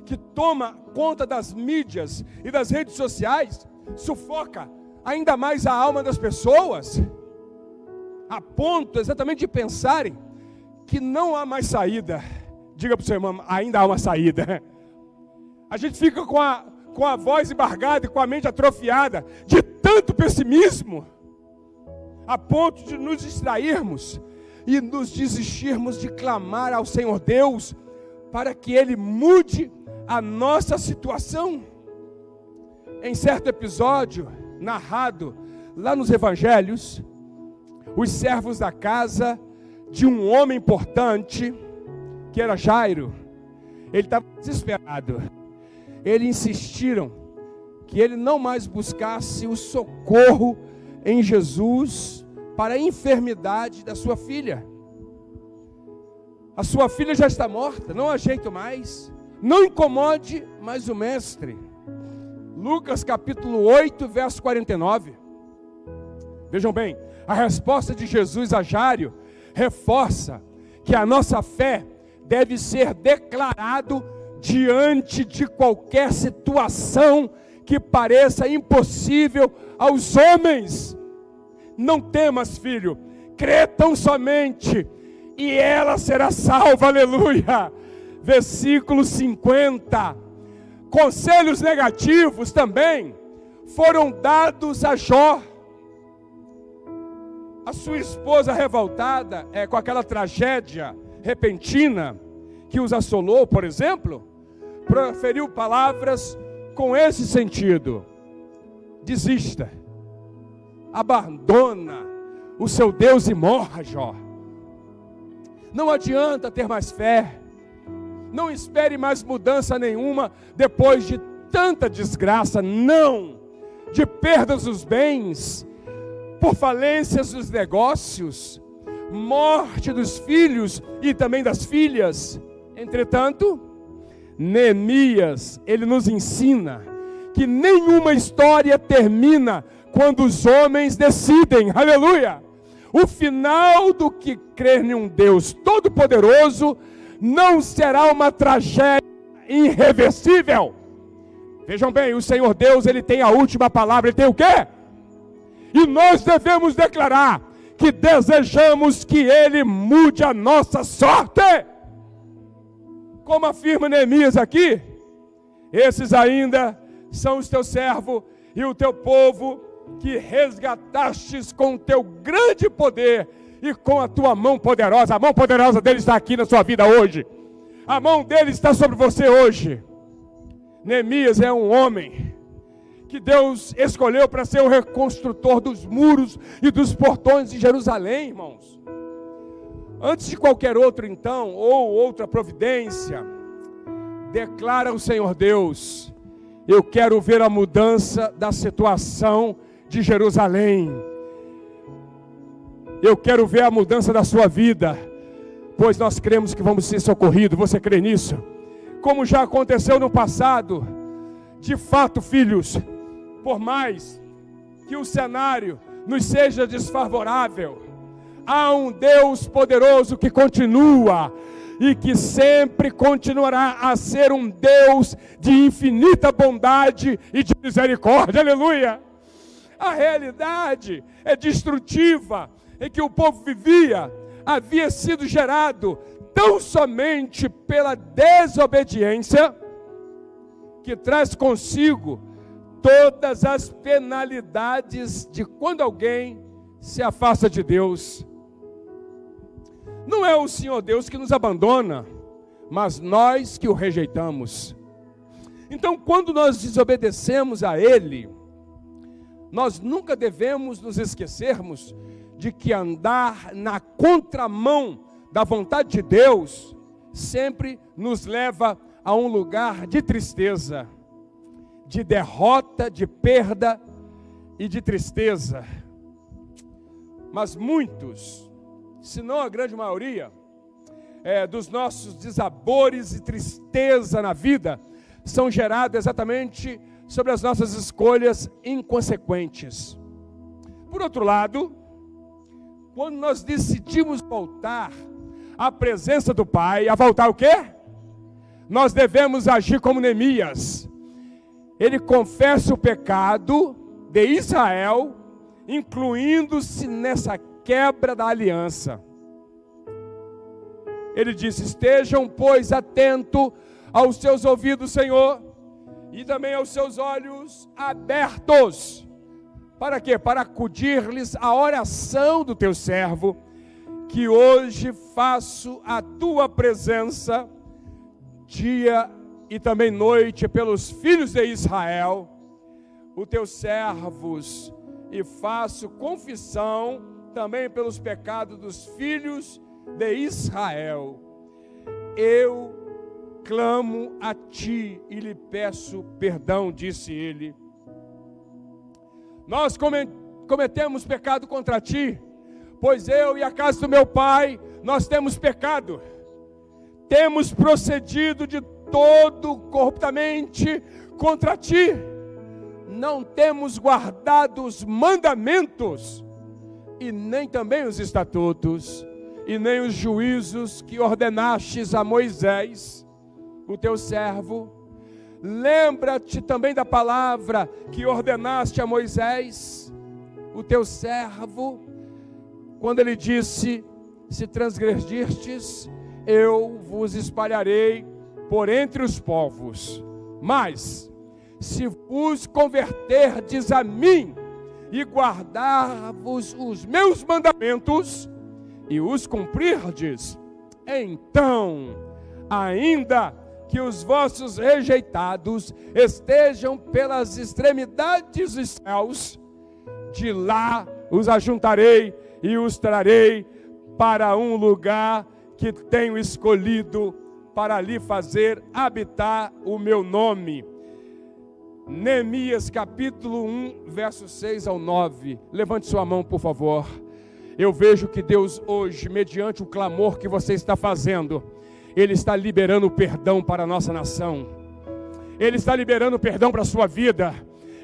que toma conta das mídias e das redes sociais sufoca ainda mais a alma das pessoas, a ponto exatamente de pensarem que não há mais saída. Diga para o seu irmão, ainda há uma saída. A gente fica com a voz embargada e com a mente atrofiada de tanto pessimismo, a ponto de nos distrairmos e nos desistirmos de clamar ao Senhor Deus para que Ele mude a nossa situação. Em certo episódio narrado lá nos evangelhos, os servos da casa de um homem importante, que era Jairo, ele estava desesperado. Eles insistiram que ele não mais buscasse o socorro em Jesus para a enfermidade da sua filha. A sua filha já está morta, não há jeito mais. Não incomode mais o mestre. Lucas capítulo 8, verso 49. Vejam bem, a resposta de Jesus a Jairo reforça que a nossa fé deve ser declarado diante de qualquer situação que pareça impossível aos homens. Não temas, filho, crê tão somente e ela será salva, aleluia. Versículo 50. Conselhos negativos também foram dados a Jó. A sua esposa revoltada com aquela tragédia repentina que os assolou, por exemplo, proferiu palavras com esse sentido: desista, abandona o seu Deus e morra, Jó. Não adianta ter mais fé. Não espere mais mudança nenhuma depois de tanta desgraça, não, de perdas dos bens, por falências dos negócios, morte dos filhos e também das filhas. Entretanto, Neemias, ele nos ensina que nenhuma história termina quando os homens decidem, aleluia. O final do que crer em um Deus todo-poderoso não será uma tragédia irreversível. Vejam bem, o Senhor Deus, Ele tem a última palavra. Ele tem o quê? E nós devemos declarar que desejamos que Ele mude a nossa sorte. Como afirma Neemias aqui, esses ainda são os teus servos e o teu povo que resgatastes com o teu grande poder e com a tua mão poderosa. A mão poderosa dele está aqui na sua vida hoje. A mão dele está sobre você hoje. Neemias é um homem que Deus escolheu para ser o reconstrutor dos muros e dos portões de Jerusalém, irmãos. Antes de qualquer outro então, ou outra providência, declara o Senhor Deus: eu quero ver a mudança da situação de Jerusalém. Eu quero ver a mudança da sua vida, pois nós cremos que vamos ser socorridos. Você crê nisso? Como já aconteceu no passado, de fato, filhos, por mais que o cenário nos seja desfavorável, há um Deus poderoso que continua e que sempre continuará a ser um Deus de infinita bondade e de misericórdia. Aleluia! A realidade é destrutiva em que o povo vivia havia sido gerado tão somente pela desobediência, que traz consigo todas as penalidades de quando alguém se afasta de Deus. Não é o Senhor Deus que nos abandona, mas nós que o rejeitamos. Então, quando nós desobedecemos a Ele, nós nunca devemos nos esquecermos de que andar na contramão da vontade de Deus sempre nos leva a um lugar de tristeza, de derrota, de perda e de tristeza. Mas muitos, se não a grande maioria, dos nossos desabores e tristeza na vida são gerados exatamente sobre as nossas escolhas inconsequentes. Por outro lado, quando nós decidimos voltar à presença do Pai, a voltar o quê? Nós devemos agir como Neemias. Ele confessa o pecado de Israel, incluindo-se nessa quebra da aliança. Ele disse: estejam, pois, atentos aos seus ouvidos, Senhor, e também aos seus olhos abertos. Para quê? Para acudir-lhes a oração do teu servo, que hoje faço a tua presença, dia e também noite, pelos filhos de Israel, os teus servos, e faço confissão também pelos pecados dos filhos de Israel. Eu clamo a ti e lhe peço perdão, disse ele. Nós cometemos pecado contra ti, pois eu e a casa do meu pai, nós temos pecado. Temos procedido de todo corruptamente contra ti. Não temos guardado os mandamentos, e nem também os estatutos, e nem os juízos que ordenastes a Moisés, o teu servo. Lembra-te também da palavra que ordenaste a Moisés, o teu servo, quando ele disse: se transgredirtes, eu vos espalharei por entre os povos. Mas, se vos converterdes a mim, e guardar-vos os meus mandamentos, e os cumprirdes, então, ainda que os vossos rejeitados estejam pelas extremidades dos céus, de lá os ajuntarei e os trarei para um lugar que tenho escolhido para ali fazer habitar o meu nome. Neemias capítulo 1, versos 6 ao 9. Levante sua mão, por favor. Eu vejo que Deus hoje, mediante o clamor que você está fazendo, Ele está liberando perdão para a nossa nação. Ele está liberando perdão para a sua vida.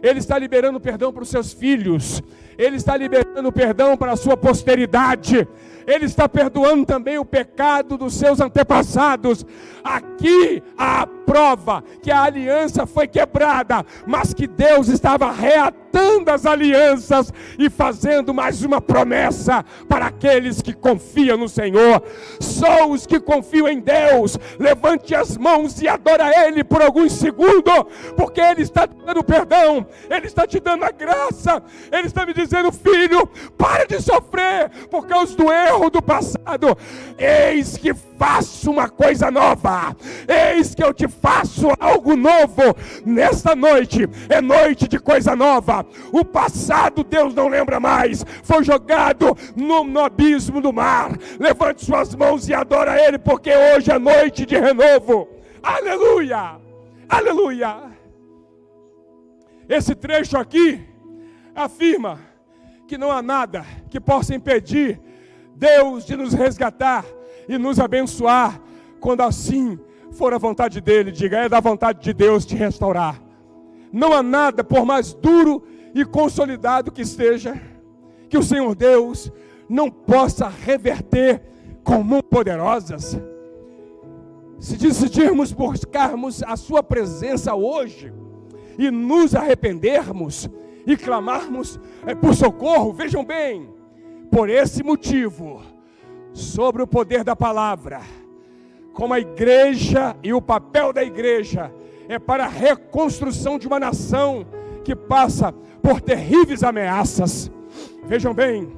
Ele está liberando perdão para os seus filhos. Ele está liberando perdão para a sua posteridade. Ele está perdoando também o pecado dos seus antepassados. Aqui há prova que a aliança foi quebrada, mas que Deus estava reatando as alianças e fazendo mais uma promessa para aqueles que confiam no Senhor. Só os que confiam em Deus, levante as mãos e adora Ele por alguns segundos, porque Ele está te dando perdão, Ele está te dando a graça, Ele está me dizendo: filho, para de sofrer por causa do erro do passado. Eis que faço uma coisa nova, eis que eu te faço algo novo. Nesta noite é noite de coisa nova. O passado Deus não lembra mais, foi jogado no abismo do mar. Levante suas mãos e adora Ele, porque hoje é noite de renovo. Aleluia, aleluia. Esse trecho aqui afirma que não há nada que possa impedir Deus de nos resgatar e nos abençoar, quando assim for a vontade dEle. Diga: é da vontade de Deus te restaurar. Não há nada, por mais duro e consolidado que esteja, que o Senhor Deus não possa reverter com mãos poderosas. Se decidirmos buscarmos a sua presença hoje e nos arrependermos e clamarmos por socorro, vejam bem, por esse motivo, sobre o poder da palavra, como a igreja e o papel da igreja é para a reconstrução de uma nação que passa por terríveis ameaças. Vejam bem,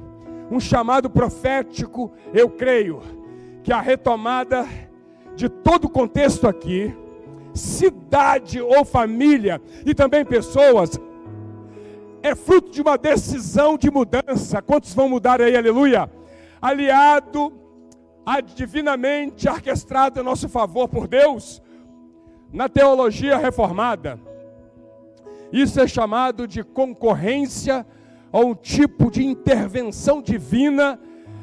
um chamado profético, eu creio que a retomada de todo o contexto aqui, cidade ou família e também pessoas, é fruto de uma decisão de mudança. Quantos vão mudar aí, aleluia? Aliado divinamente orquestrado a nosso favor por Deus. Na teologia reformada, isso é chamado de concorrência, ou um tipo de intervenção divina,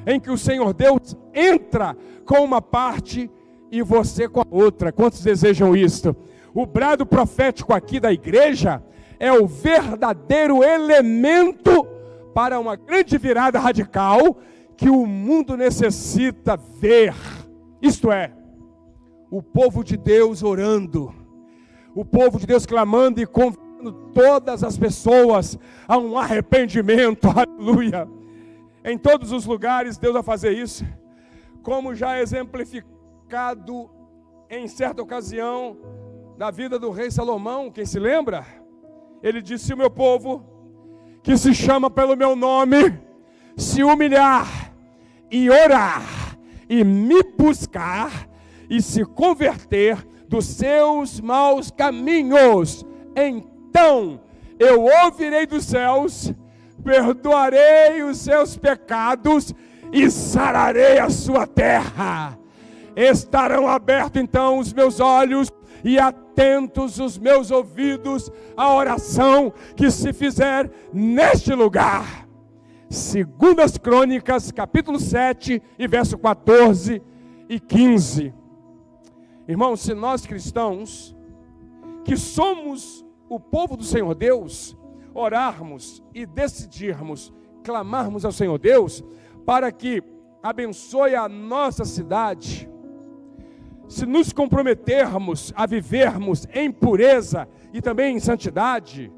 em que o Senhor Deus entra com uma parte e você com a outra. Quantos desejam isto? O brado profético aqui da igreja é o verdadeiro elemento para uma grande virada radical que o mundo necessita ver. Isto é, o povo de Deus orando, o povo de Deus clamando e convidando todas as pessoas a um arrependimento, aleluia. Em todos os lugares Deus vai fazer isso, como já exemplificado em certa ocasião na vida do rei Salomão. Quem se lembra? Ele disse: se o meu povo, que se chama pelo meu nome, se humilhar e orar e me buscar e se converter dos seus maus caminhos, então eu ouvirei dos céus, perdoarei os seus pecados e sararei a sua terra. Estarão abertos então os meus olhos e atentos os meus ouvidos à oração que se fizer neste lugar. Segundas Crônicas, capítulo 7, e verso 14 e 15. Irmãos, se nós cristãos, que somos o povo do Senhor Deus, orarmos e decidirmos, clamarmos ao Senhor Deus, para que abençoe a nossa cidade, se nos comprometermos a vivermos em pureza e também em santidade,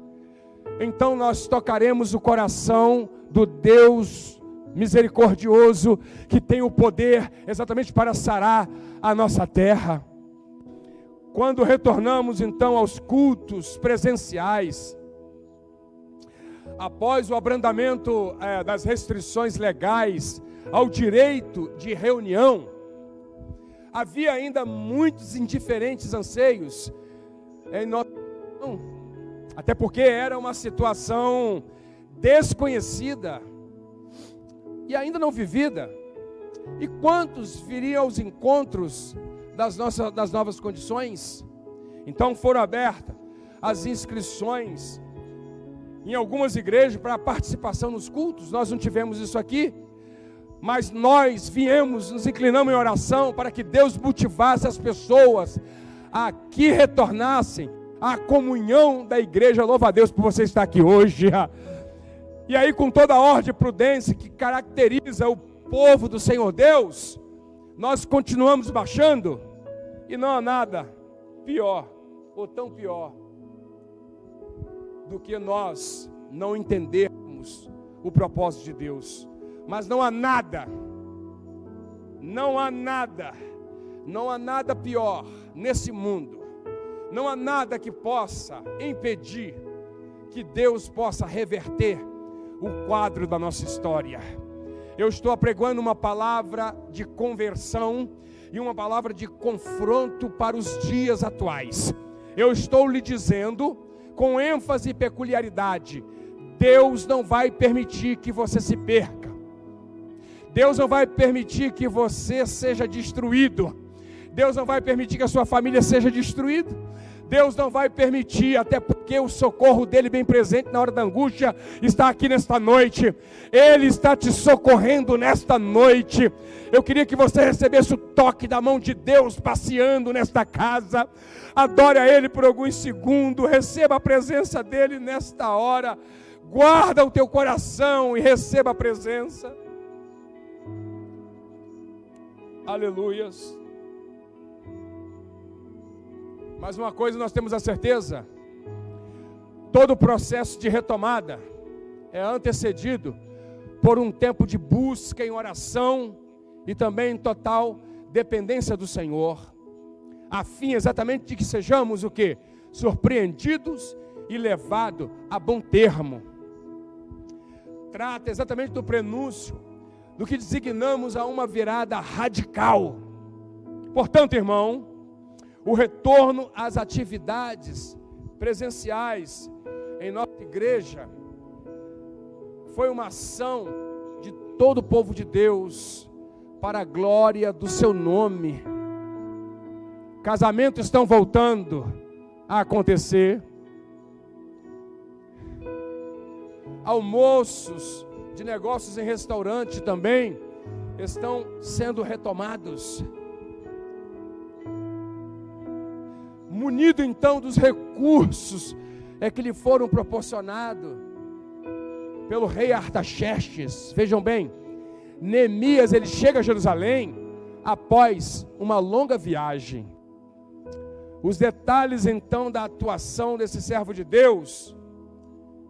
então nós tocaremos o coração do Deus misericordioso, que tem o poder exatamente para sarar a nossa terra. Quando retornamos então aos cultos presenciais, após o abrandamento das restrições legais ao direito de reunião, havia ainda muitos indiferentes anseios em nossa nação, até porque era uma situação desconhecida e ainda não vivida. E quantos viriam aos encontros das novas condições? Então foram abertas as inscrições em algumas igrejas para a participação nos cultos. Nós não tivemos isso aqui, mas nós viemos, nos inclinamos em oração para que Deus motivasse as pessoas a que retornassem à comunhão da igreja. Louva a Deus por você estar aqui hoje. E aí, com toda a ordem e prudência que caracteriza o povo do Senhor Deus, nós continuamos baixando, e não há nada pior, ou tão pior, do que nós não entendermos o propósito de Deus. Mas não há nada pior nesse mundo, não há nada que possa impedir que Deus possa reverter o quadro da nossa história. Eu estou apregando uma palavra de conversão e uma palavra de confronto para os dias atuais. Eu estou lhe dizendo, com ênfase e peculiaridade, Deus não vai permitir que você se perca. Deus não vai permitir que você seja destruído. Deus não vai permitir que a sua família seja destruída. Deus não vai permitir, até porque o socorro dele bem presente na hora da angústia está aqui nesta noite. Ele está te socorrendo nesta noite. Eu queria que você recebesse o toque da mão de Deus passeando nesta casa. Adore a Ele por alguns segundos, receba a presença dEle nesta hora. Guarda o teu coração e receba a presença. Aleluias. Mas uma coisa nós temos a certeza: todo o processo de retomada é antecedido por um tempo de busca em oração e também em total dependência do Senhor, a fim exatamente de que sejamos o quê? Surpreendidos e levados a bom termo. Trata exatamente do prenúncio do que designamos a uma virada radical. Portanto, irmão, o retorno às atividades presenciais em nossa igreja foi uma ação de todo o povo de Deus para a glória do seu nome. Casamentos estão voltando a acontecer. Almoços de negócios em restaurante também estão sendo retomados. Munido então dos recursos que lhe foram proporcionados pelo rei Artaxerxes. Vejam bem, Neemias ele chega a Jerusalém após uma longa viagem. Os detalhes então da atuação desse servo de Deus,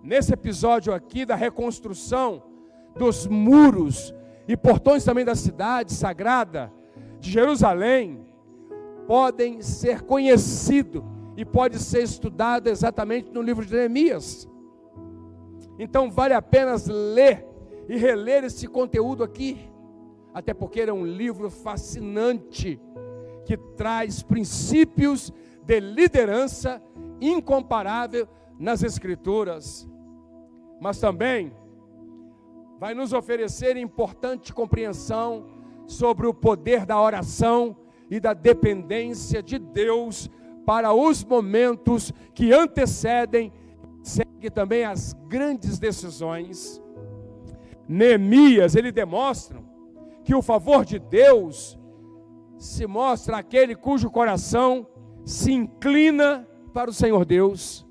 nesse episódio aqui da reconstrução dos muros e portões também da cidade sagrada de Jerusalém, podem ser conhecidos e pode ser estudado exatamente no livro de Neemias. Então vale a pena ler e reler esse conteúdo aqui, até porque é um livro fascinante, que traz princípios de liderança incomparável nas Escrituras, mas também vai nos oferecer importante compreensão sobre o poder da oração e da dependência de Deus para os momentos que antecedem também as grandes decisões. Neemias, ele demonstra que o favor de Deus se mostra àquele cujo coração se inclina para o Senhor Deus.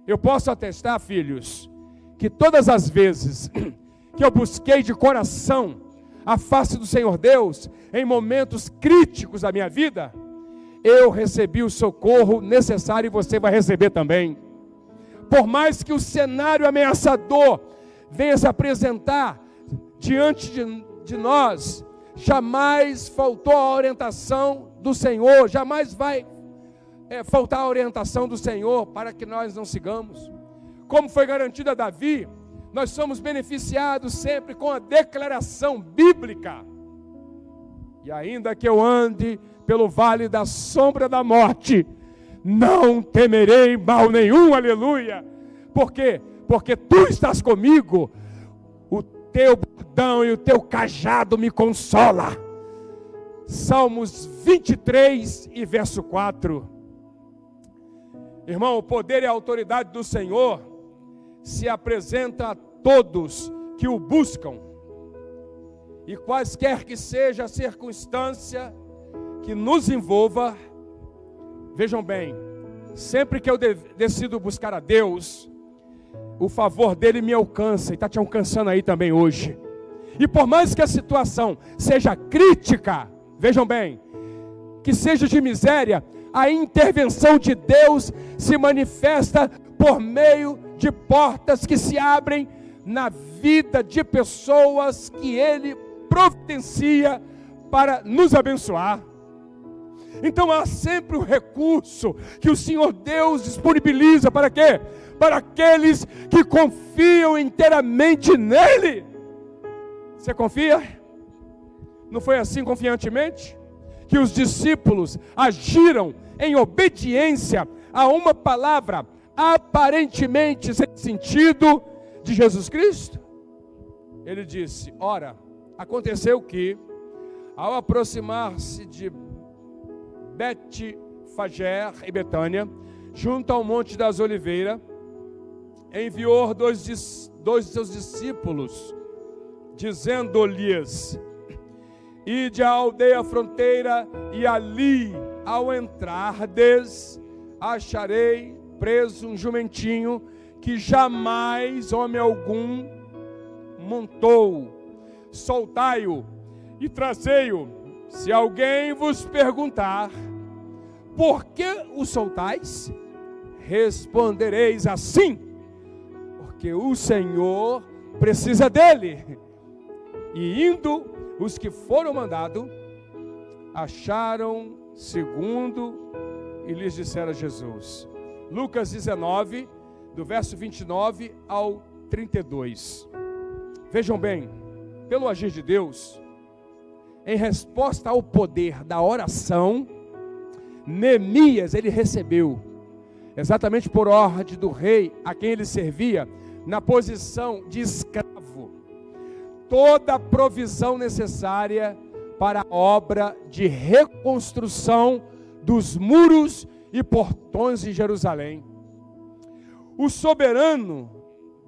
Eu posso atestar, filhos, que todas as vezes que eu busquei de coração a face do Senhor Deus, em momentos críticos da minha vida, eu recebi o socorro necessário e você vai receber também. Por mais que o cenário ameaçador venha se apresentar diante de nós, jamais faltou a orientação do Senhor, jamais vai faltar a orientação do Senhor para que nós não sigamos. Como foi garantido a Davi, nós somos beneficiados sempre com a declaração bíblica. E ainda que eu ande pelo vale da sombra da morte, não temerei mal nenhum, aleluia. Por quê? Porque tu estás comigo, o teu bordão e o teu cajado me consola. Salmos 23 e verso 4. Irmão, o poder e a autoridade do Senhor se apresenta a todos que o buscam, e quaisquer que seja a circunstância que nos envolva, vejam bem, sempre que eu decido buscar a Deus, o favor dele me alcança, e está te alcançando aí também hoje. E por mais que a situação seja crítica, vejam bem, que seja de miséria, a intervenção de Deus se manifesta por meio de portas que se abrem na vida de pessoas que Ele providencia para nos abençoar. Então há sempre o recurso que o Senhor Deus disponibiliza para quê? Para aqueles que confiam inteiramente nele. Você confia? Não foi assim confiantemente que os discípulos agiram em obediência a uma palavra aparentemente sem sentido de Jesus Cristo? Ele disse: ora, aconteceu que, ao aproximar-se de Betfagé e Betânia, junto ao Monte das Oliveiras, enviou dois de seus discípulos, dizendo-lhes: ide à aldeia fronteira, e ali, ao entrardes, acharei preso um jumentinho que jamais homem algum montou. Soltai-o e trazei-o. Se alguém vos perguntar: por que o soltais? Respondereis assim: porque o Senhor precisa dele. E indo, os que foram mandados acharam segundo e lhes disseram a Jesus. Lucas 19, do verso 29 ao 32. Vejam bem, pelo agir de Deus, em resposta ao poder da oração, Neemias, ele recebeu, exatamente por ordem do rei a quem ele servia, na posição de escravo, toda a provisão necessária para a obra de reconstrução dos muros e portões de Jerusalém. O soberano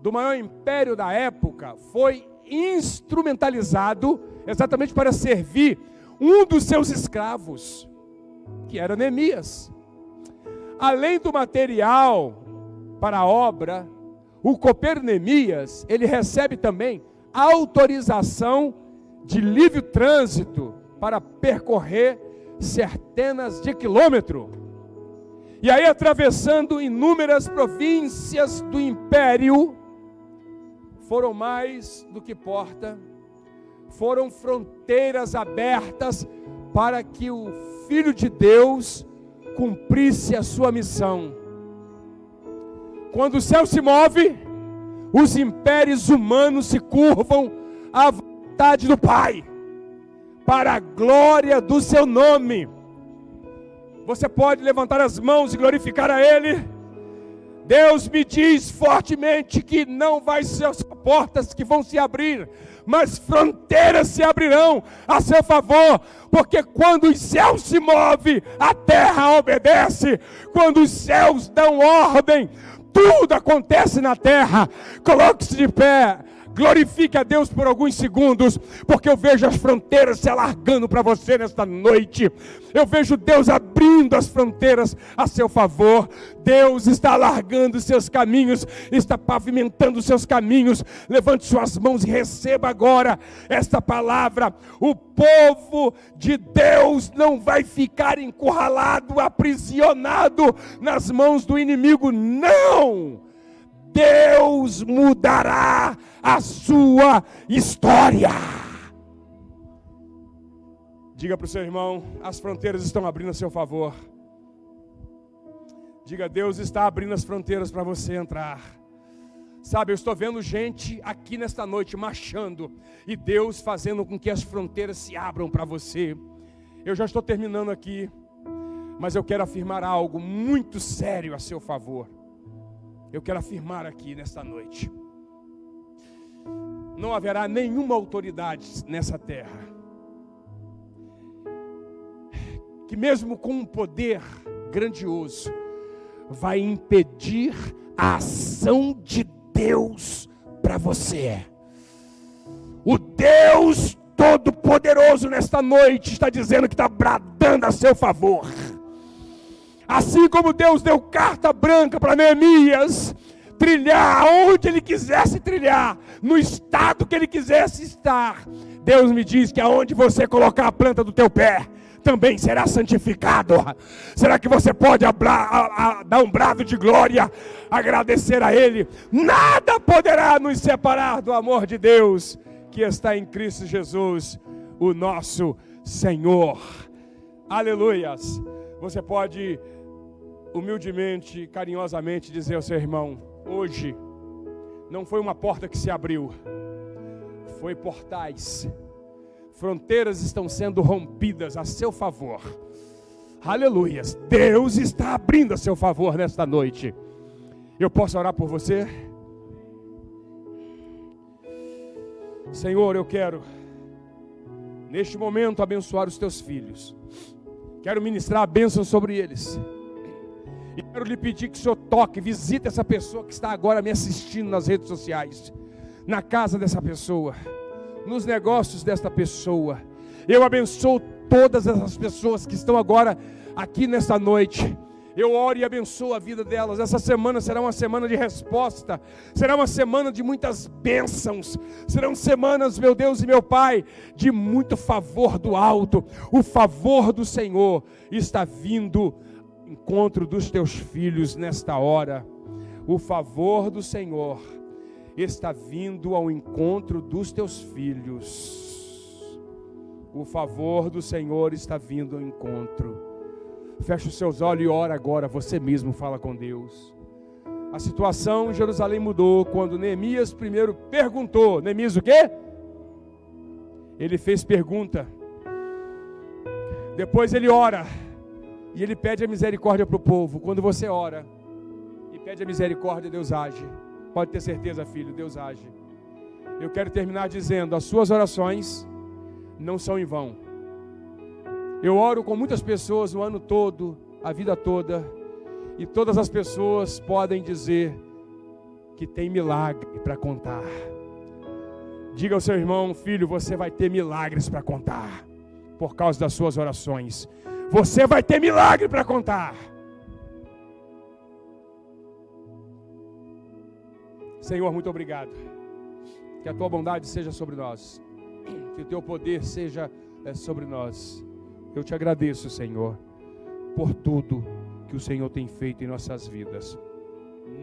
do maior império da época foi instrumentalizado exatamente para servir um dos seus escravos, que era Neemias. Além do material para a obra, o copeiro Neemias, ele recebe também autorização de livre trânsito para percorrer centenas de quilômetros. E aí, atravessando inúmeras províncias do império, foram mais do que porta, foram fronteiras abertas para que o Filho de Deus cumprisse a sua missão. Quando o céu se move, os impérios humanos se curvam à vontade do Pai, para a glória do seu nome. Você pode levantar as mãos e glorificar a Ele. Deus me diz fortemente que não vai ser as portas que vão se abrir, mas fronteiras se abrirão a seu favor, porque quando os céus se movem, a terra obedece. Quando os céus dão ordem, tudo acontece na terra. Coloque-se de pé, glorifique a Deus por alguns segundos, porque eu vejo as fronteiras se alargando para você nesta noite. Eu vejo Deus abrindo as fronteiras a seu favor. Deus está alargando os seus caminhos, está pavimentando os seus caminhos. Levante suas mãos e receba agora esta palavra. O povo de Deus não vai ficar encurralado, aprisionado nas mãos do inimigo, não! Deus mudará a sua história. Diga para o seu irmão: as fronteiras estão abrindo a seu favor. Diga: Deus está abrindo as fronteiras para você entrar. Sabe, eu estou vendo gente aqui nesta noite marchando, e Deus fazendo com que as fronteiras se abram para você. Eu já estou terminando aqui, mas eu quero afirmar algo muito sério a seu favor. Eu quero afirmar aqui nesta noite: não haverá nenhuma autoridade nessa terra que, mesmo com um poder grandioso, vai impedir a ação de Deus para você. O Deus Todo-Poderoso nesta noite está dizendo que está bradando a seu favor. Assim como Deus deu carta branca para Neemias trilhar aonde ele quisesse trilhar, no estado que ele quisesse estar, Deus me diz que aonde você colocar a planta do teu pé, também será santificado. Será que você pode dar um brado de glória, agradecer a Ele? Nada poderá nos separar do amor de Deus que está em Cristo Jesus, o nosso Senhor. Aleluias. Você pode humildemente, carinhosamente dizer ao seu irmão: hoje não foi uma porta que se abriu, foi portais. Fronteiras estão sendo rompidas a seu favor. Aleluias. Deus está abrindo a seu favor nesta noite. Eu posso orar por você? Senhor, eu quero neste momento abençoar os teus filhos. Quero ministrar a bênção sobre eles. E quero lhe pedir que o Senhor toque, visite essa pessoa que está agora me assistindo nas redes sociais, na casa dessa pessoa, nos negócios desta pessoa. Eu abençoo todas essas pessoas que estão agora aqui nesta noite. Eu oro e abençoo a vida delas. Essa semana será uma semana de resposta, será uma semana de muitas bênçãos, serão semanas, meu Deus e meu Pai, de muito favor do alto. O favor do Senhor está vindo ao encontro dos teus filhos nesta hora. O favor do Senhor está vindo ao encontro dos teus filhos. O favor do Senhor está vindo ao encontro. Feche os seus olhos e ora agora, você mesmo fala com Deus. A situação em Jerusalém mudou quando Neemias primeiro perguntou. Neemias o quê? Ele fez pergunta. Depois ele ora. E ele pede a misericórdia para o povo. Quando você ora e pede a misericórdia, Deus age. Pode ter certeza, filho, Deus age. Eu quero terminar dizendo, as suas orações não são em vão. Eu oro com muitas pessoas o ano todo, a vida toda, e todas as pessoas podem dizer que tem milagre para contar. Diga ao seu irmão: filho, você vai ter milagres para contar, por causa das suas orações. Você vai ter milagre para contar. Senhor, muito obrigado. Que a tua bondade seja sobre nós, que o teu poder seja sobre nós. Eu te agradeço, Senhor, por tudo que o Senhor tem feito em nossas vidas,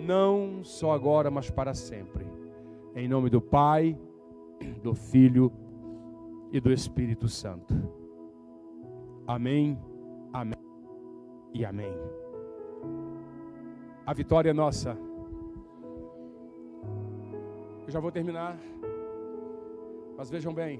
não só agora, mas para sempre. Em nome do Pai, do Filho e do Espírito Santo. Amém, amém e amém. A vitória é nossa. Eu já vou terminar, mas vejam bem.